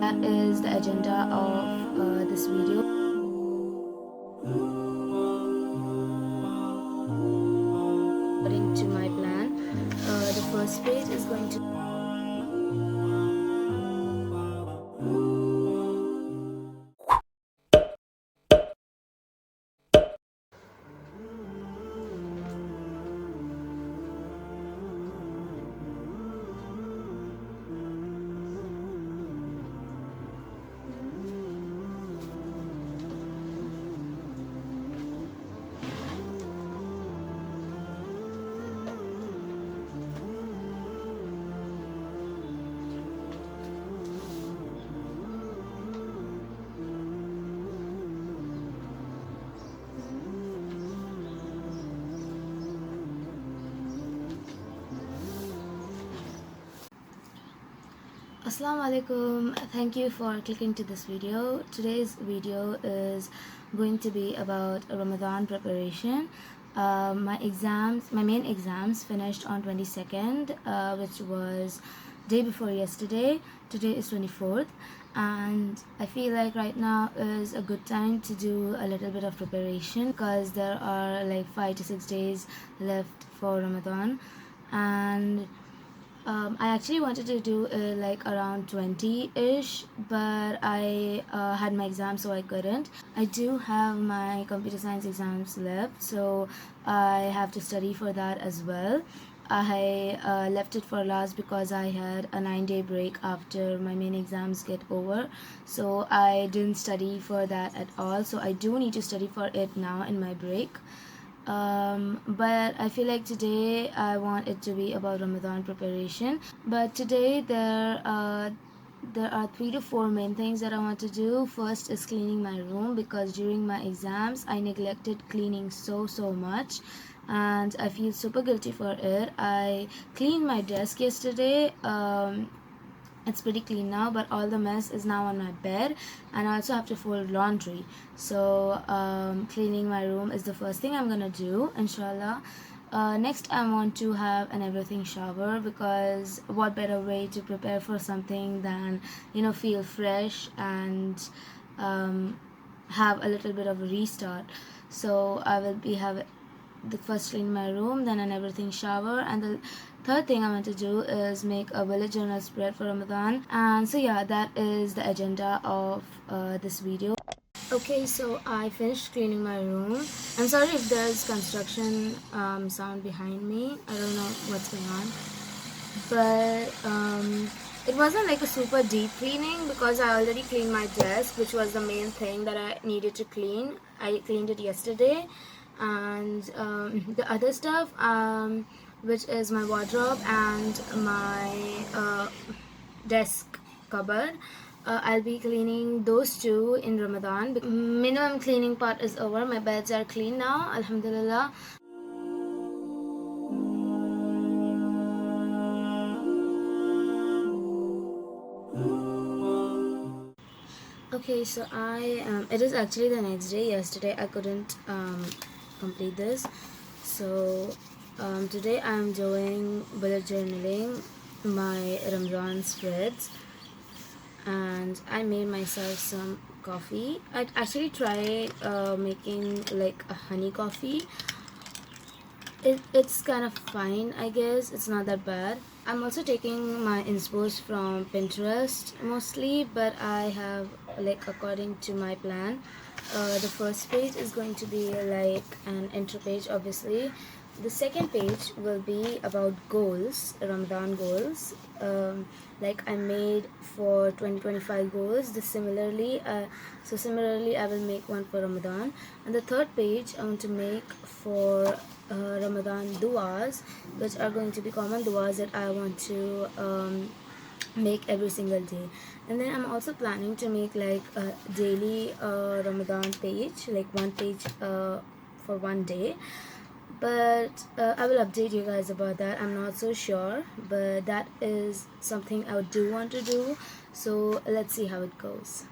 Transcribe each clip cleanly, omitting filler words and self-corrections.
that is the agenda of this video. According to my plan, the first page is going to Assalamu alaikum. Thank you for clicking to this video. Today's video is going to be about Ramadan preparation. My main exams finished on 22nd, which was day before yesterday. Today is 24th, and I feel like right now is a good time to do a little bit of preparation because there are like 5 to 6 days left for Ramadan. And I actually wanted to do like around 20-ish, but I had my exam, so I couldn't. I do have my computer science exams left, so I have to study for that as well. I left it for last because I had a 9-day break after my main exams get over, so I didn't study for that at all. So I do need to study for it now in my break. But I feel like today I want it to be about Ramadan preparation. But today there are 3 to 4 main things that I want to do. First is cleaning my room, because during my exams I neglected cleaning so much, and I feel super guilty for it. I cleaned my desk yesterday. It's pretty clean now, but all the mess is now on my bed, and I also have to fold laundry. So cleaning my room is the first thing I'm gonna do, inshallah. Next, I want to have an everything shower, because what better way to prepare for something than feel fresh and have a little bit of a restart. So I will be having the first clean my room, then an everything shower, and the third thing I want to do is make a bullet journal spread for Ramadan. And so yeah, that is the agenda of this video. Okay, so I finished cleaning my room. I'm sorry if there's construction sound behind me. I don't know what's going on, but it wasn't like a super deep cleaning, because I already cleaned my desk, which was the main thing that I needed to clean. I cleaned it yesterday, and the other stuff, which is my wardrobe and my desk cupboard, I'll be cleaning those two in Ramadan. Minimum cleaning part is over. My beds are clean now, alhamdulillah. Okay, so it is actually the next day. Yesterday I couldn't complete this, so today I'm doing bullet journaling my Ramadan spreads, and I made myself some coffee. I actually tried making like a honey coffee. It's kind of fine, I guess. It's not that bad. I'm also taking my inspos from Pinterest mostly, but I have, like, according to my plan, the first page is going to be like an intro page, obviously. The second page will be about goals, Ramadan goals. Like I made for 2025 goals. Similarly I will make one for Ramadan. And the third page I want to make for Ramadan duas, which are going to be common duas that I want to make every single day. And then I'm also planning to make like a daily Ramadan page, like one page for one day. But I will update you guys about that. I'm not so sure, but that is something I do want to do, so let's see how it goes.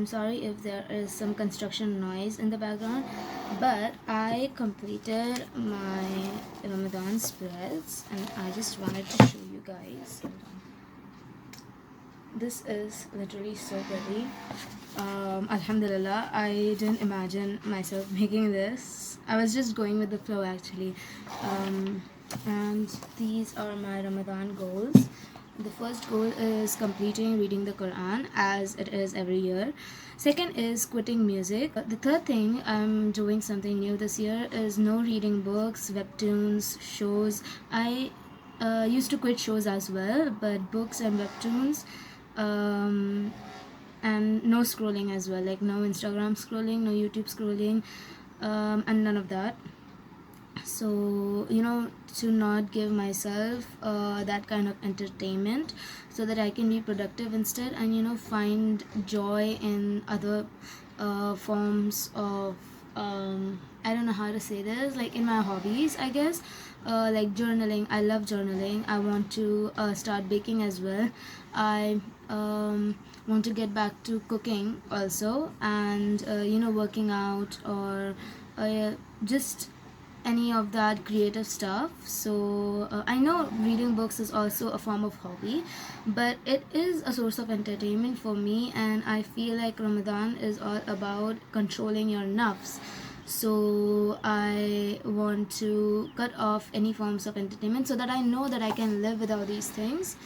sorry if there is some construction noise in the background, but I completed my Ramadan spreads and I just wanted to show you guys. Hold on. This is literally so pretty. Alhamdulillah, I didn't imagine myself making this. I was just going with the flow actually. And these are my Ramadan goals. The first goal is completing reading the Quran as it is every year. Second is quitting music. The third thing, I'm doing something new this year, is no reading books, webtoons, shows. I used to quit shows as well, but books and webtoons, and no scrolling as well, like no Instagram scrolling, no YouTube scrolling, and none of that. So to not give myself that kind of entertainment, so that I can be productive instead, and find joy in other forms of I don't know how to say this, like in my hobbies, I guess. Like journaling, I love journaling. I want to start baking as well. I want to get back to cooking also, and working out, or just any of that creative stuff. So I know reading books is also a form of hobby, but it is a source of entertainment for me, and I feel like Ramadan is all about controlling your nafs. So I want to cut off any forms of entertainment so that I know that I can live without these things.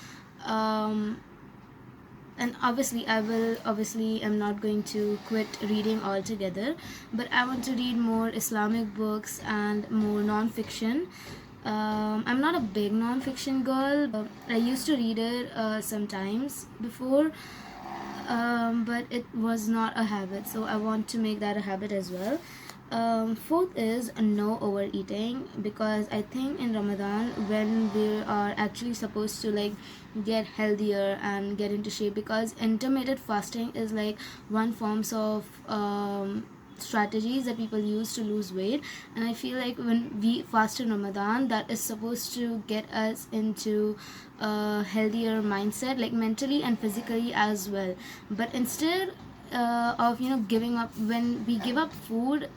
And obviously I'm not going to quit reading altogether, but I want to read more Islamic books and more non-fiction. I'm not a big non-fiction girl. I used to read it sometimes before, but it was not a habit, so I want to make that a habit as well. Fourth is no overeating, because I think in Ramadan, when we are actually supposed to like get healthier and get into shape, because intermittent fasting is like one forms of strategies that people use to lose weight, and I feel like when we fast in Ramadan, that is supposed to get us into a healthier mindset, like mentally and physically as well. But instead of giving up, when we give up food,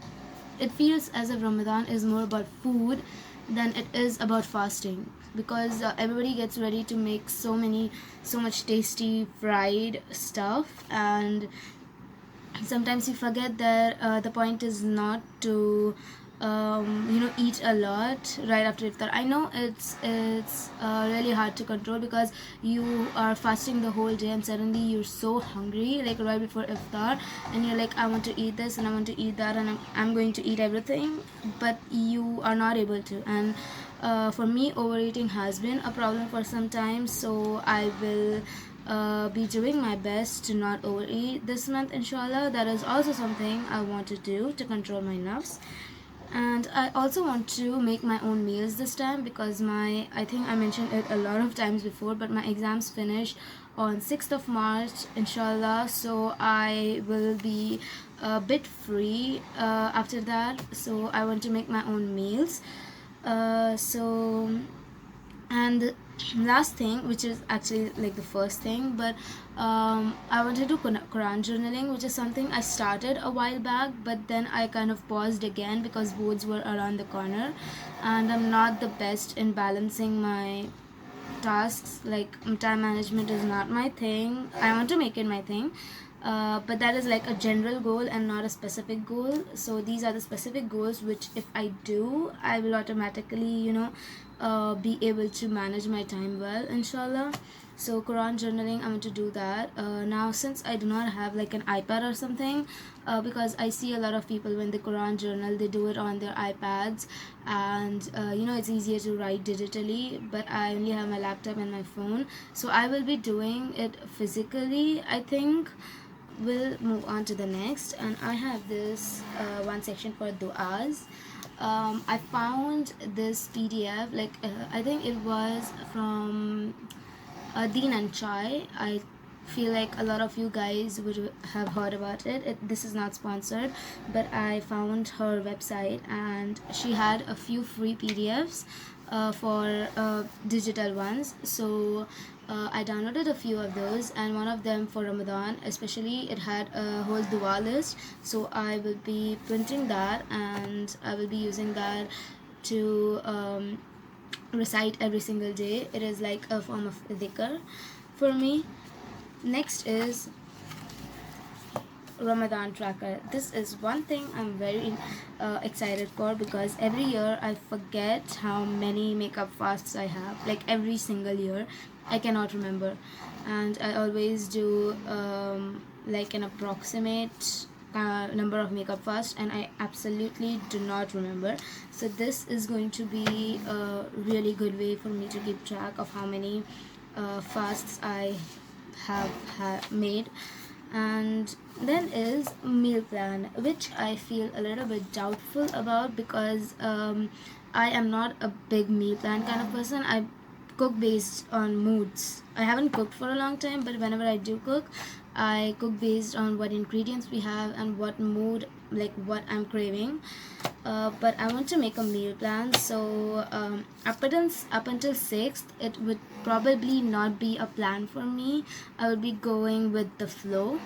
it feels as if Ramadan is more about food than it is about fasting, because everybody gets ready to make so much tasty fried stuff, and sometimes you forget that the point is not to eat a lot right after iftar. I know it's really hard to control, because you are fasting the whole day and suddenly you're so hungry, like right before iftar, and you're like, I want to eat this and I want to eat that, and I'm going to eat everything, but you are not able to. And for me, overeating has been a problem for some time, so I will be doing my best to not overeat this month, inshallah. That is also something I want to do to control my nafs. And I also want to make my own meals this time, because I think I mentioned it a lot of times before, but my exams finish on 6th of March, inshallah, so I will be a bit free after that, so I want to make my own meals. And the last thing, which is actually like the first thing, but I wanted to do Quran journaling, which is something I started a while back, but then I kind of paused again because boards were around the corner, and I'm not the best in balancing my tasks. Like, time management is not my thing. I want to make it my thing, but that is like a general goal and not a specific goal. So these are the specific goals which, if I do, I will automatically be able to manage my time well, inshallah. So Quran journaling, I want to do that. Now, since I do not have like an iPad or something, because I see a lot of people, when they Quran journal, they do it on their iPads, and it's easier to write digitally, but I only have my laptop and my phone, so I will be doing it physically, I think. We'll move on to the next, and I have this one section for du'as. I found this PDF, like I think it was from Deen and Chai. I feel like a lot of you guys would have heard about it. This is not sponsored, but I found her website, and she had a few free PDFs for digital ones. So I downloaded a few of those, and one of them for Ramadan especially, it had a whole dua list. So I will be printing that, and I will be using that to recite every single day. It is like a form of dhikr for me. Next is Ramadan tracker. This is one thing I'm very excited for, because every year I forget how many makeup fasts I have. Like every single year, I cannot remember, and I always do like an approximate number of makeup fasts, and I absolutely do not remember. So this is going to be a really good way for me to keep track of how many fasts I have made. And then is meal plan, which I feel a little bit doubtful about, because I am not a big meal plan kind of person. I cook based on moods. I haven't cooked for a long time, but whenever I do cook, I cook based on what ingredients we have and what mood, like what I'm craving. But I want to make a meal plan, so up until 6th, it would probably not be a plan for me. I would be going with the flow.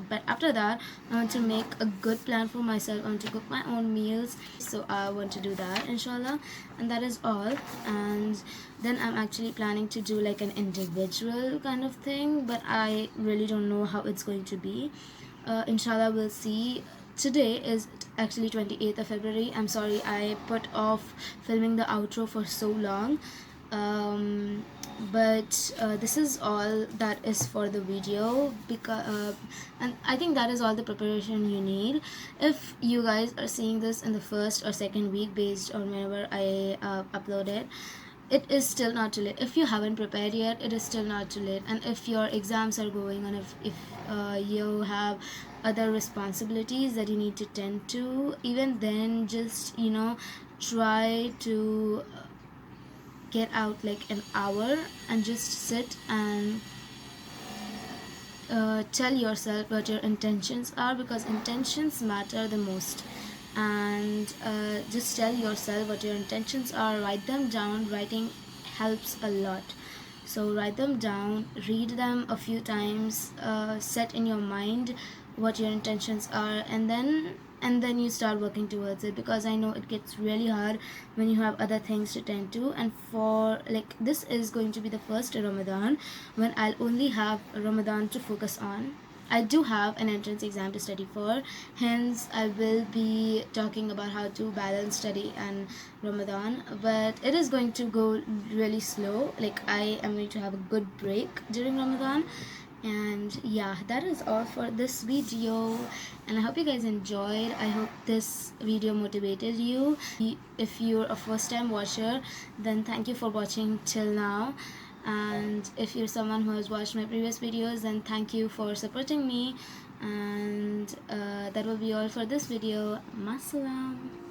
But after that, I want to make a good plan for myself. I want to cook my own meals, so I want to do that, inshallah. And that is all. And then I'm actually planning to do like an individual kind of thing, but I really don't know how it's going to be. Inshallah, we'll see. Today is actually 28th of February. I'm sorry I put off filming the outro for so long. But this is all that is for the video, because and I think that is all the preparation you need. If you guys are seeing this in the first or second week based on whenever I upload it, it is still not too late. If you haven't prepared yet, it is still not too late. And if your exams are going on, if you have other responsibilities that you need to tend to, even then, just try to get out like an hour and just sit and tell yourself what your intentions are, because intentions matter the most. And just tell yourself what your intentions are, write them down. Writing helps a lot, so write them down, read them a few times, set in your mind what your intentions are, and then you start working towards it, because I know it gets really hard when you have other things to tend to. And for like, this is going to be the first Ramadan when I'll only have Ramadan to focus on. I do have an entrance exam to study for, hence I will be talking about how to balance study and Ramadan, but it is going to go really slow. Like, I am going to have a good break during Ramadan. And yeah, that is all for this video, and I hope you guys enjoyed. I hope this video motivated you. If you're a first time watcher, then thank you for watching till now. And if you're someone who has watched my previous videos, then thank you for supporting me. And that will be all for this video. Masalam.